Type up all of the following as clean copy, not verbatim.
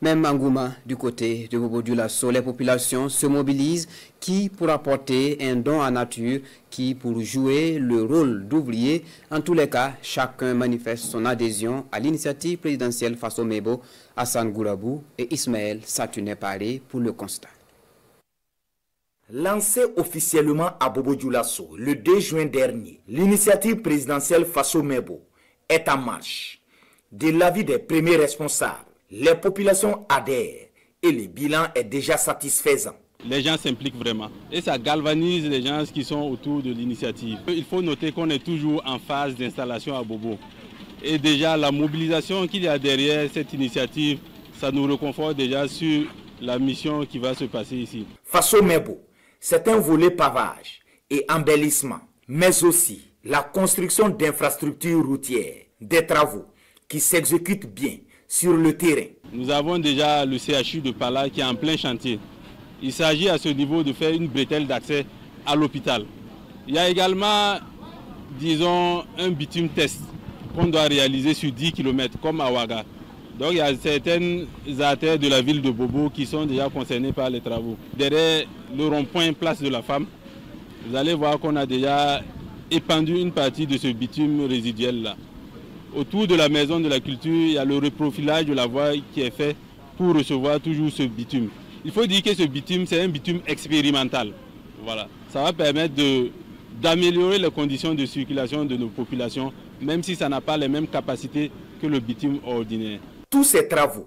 Même engouement du côté de Bobo Dioulasso, les populations se mobilisent, qui pour apporter un don en nature, qui pour jouer le rôle d'ouvrier. En tous les cas, chacun manifeste son adhésion à l'initiative présidentielle face au Mebo, Hassan Gourabou et Ismaël Satouné Paré pour le constat. Lancée officiellement à Bobo Dioulasso le 2 juin dernier, l'initiative présidentielle face au Mebo est en marche. De l'avis des premiers responsables, les populations adhèrent et le bilan est déjà satisfaisant. Les gens s'impliquent vraiment et ça galvanise les gens qui sont autour de l'initiative. Il faut noter qu'on est toujours en phase d'installation à Bobo. Et déjà la mobilisation qu'il y a derrière cette initiative, ça nous reconforte déjà sur la mission qui va se passer ici. Face au Mebo, c'est un volet pavage et embellissement, mais aussi la construction d'infrastructures routières, des travaux qui s'exécutent bien sur le terrain. Nous avons déjà le CHU de Pala qui est en plein chantier. Il s'agit à ce niveau de faire une bretelle d'accès à l'hôpital. Il y a également, disons, un bitume test qu'on doit réaliser sur 10 km comme à Ouaga. Donc il y a certaines artères de la ville de Bobo qui sont déjà concernées par les travaux. Derrière le rond-point Place de la Femme, vous allez voir qu'on a déjà épandu une partie de ce bitume résiduel là. Autour de la maison de la culture, il y a le reprofilage de la voie qui est fait pour recevoir toujours ce bitume. Il faut dire que ce bitume, c'est un bitume expérimental. Voilà. Ça va permettre d'améliorer les conditions de circulation de nos populations, même si ça n'a pas les mêmes capacités que le bitume ordinaire. Tous ces travaux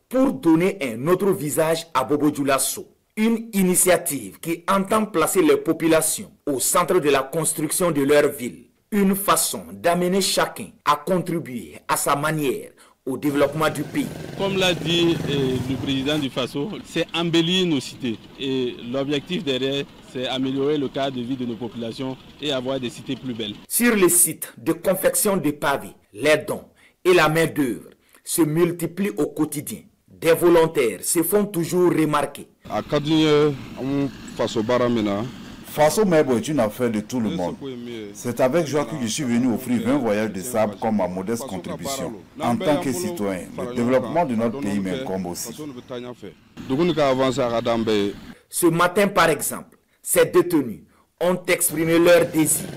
pour donner un autre visage à Bobo Dioulasso. Une initiative qui entend placer les populations au centre de la construction de leur ville. Une façon d'amener chacun à contribuer à sa manière au développement du pays. Comme l'a dit le président du FASO, c'est embellir nos cités. Et l'objectif derrière, c'est améliorer le cadre de vie de nos populations et avoir des cités plus belles. Sur les sites de confection de pavés, les dons et la main-d'œuvre se multiplient au quotidien. Des volontaires se font toujours remarquer. À Kadine, on FASO Baramena. Faso Mebo est une affaire de tout le monde. C'est avec joie que je suis venu offrir 20 voyages de sable comme ma modeste contribution. En tant que citoyen, le développement de notre pays m'incombe aussi. Ce matin, par exemple, ces détenus ont exprimé leur désir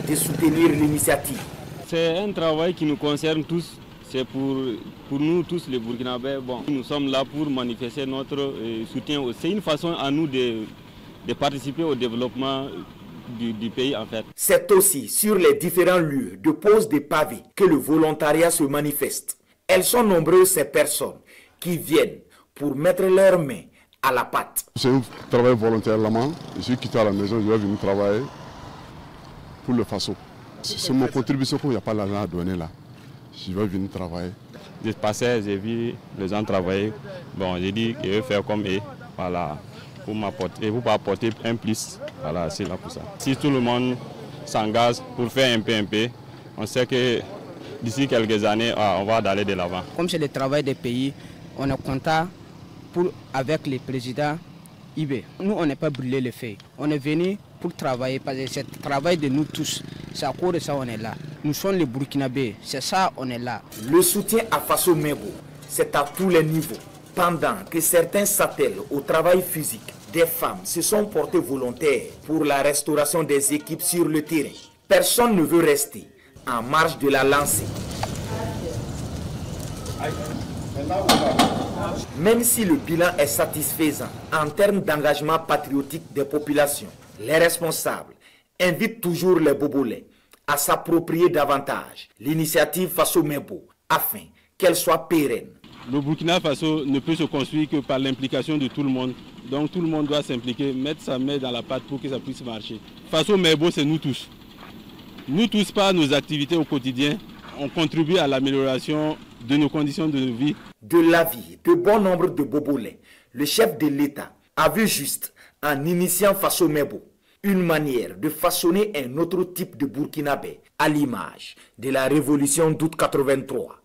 de soutenir l'initiative. C'est un travail qui nous concerne tous. C'est pour nous tous les Burkinabés. Bon, nous sommes là pour manifester notre soutien. C'est une façon à nous de participer au développement du pays en fait. C'est aussi sur les différents lieux de pose des pavés que le volontariat se manifeste. Elles sont nombreuses ces personnes qui viennent pour mettre leurs mains à la pâte. C'est un travail volontaire là-bas. Je suis quitté à la maison, je vais venir travailler pour le FASO. C'est mon contribution qu'il n'y a pas l'argent à donner là. Je vais venir travailler. Je passais, j'ai vu les gens travailler. Bon, j'ai dit que je vais faire comme eux. Voilà. Pour apporter un plus, voilà, c'est là pour ça. Si tout le monde s'engage pour faire un peu, on sait que d'ici quelques années, on va aller de l'avant. Comme c'est le travail des pays, on est content avec le président Ibé. Nous, on n'est pas brûlé le feu. On est venu pour travailler, parce que c'est le travail de nous tous. C'est à cause de ça on est là. Nous sommes les Burkinabés, c'est ça on est là. Le soutien à Faso Mebo, c'est à tous les niveaux. Pendant que certains s'attellent au travail physique, des femmes se sont portées volontaires pour la restauration des équipes sur le terrain. Personne ne veut rester en marge de la lancée. Même si le bilan est satisfaisant en termes d'engagement patriotique des populations, les responsables invitent toujours les Bobolais à s'approprier davantage l'initiative Faso Mebo afin qu'elle soit pérenne. Le Burkina Faso ne peut se construire que par l'implication de tout le monde. Donc tout le monde doit s'impliquer, mettre sa main dans la pâte pour que ça puisse marcher. Faso Mebo, c'est nous tous. Nous tous, par nos activités au quotidien, on contribue à l'amélioration de nos conditions de vie. De l'avis de bon nombre de Bobolais, le chef de l'État a vu juste en initiant Faso Mebo une manière de façonner un autre type de Burkinabé à l'image de la révolution d'août 83.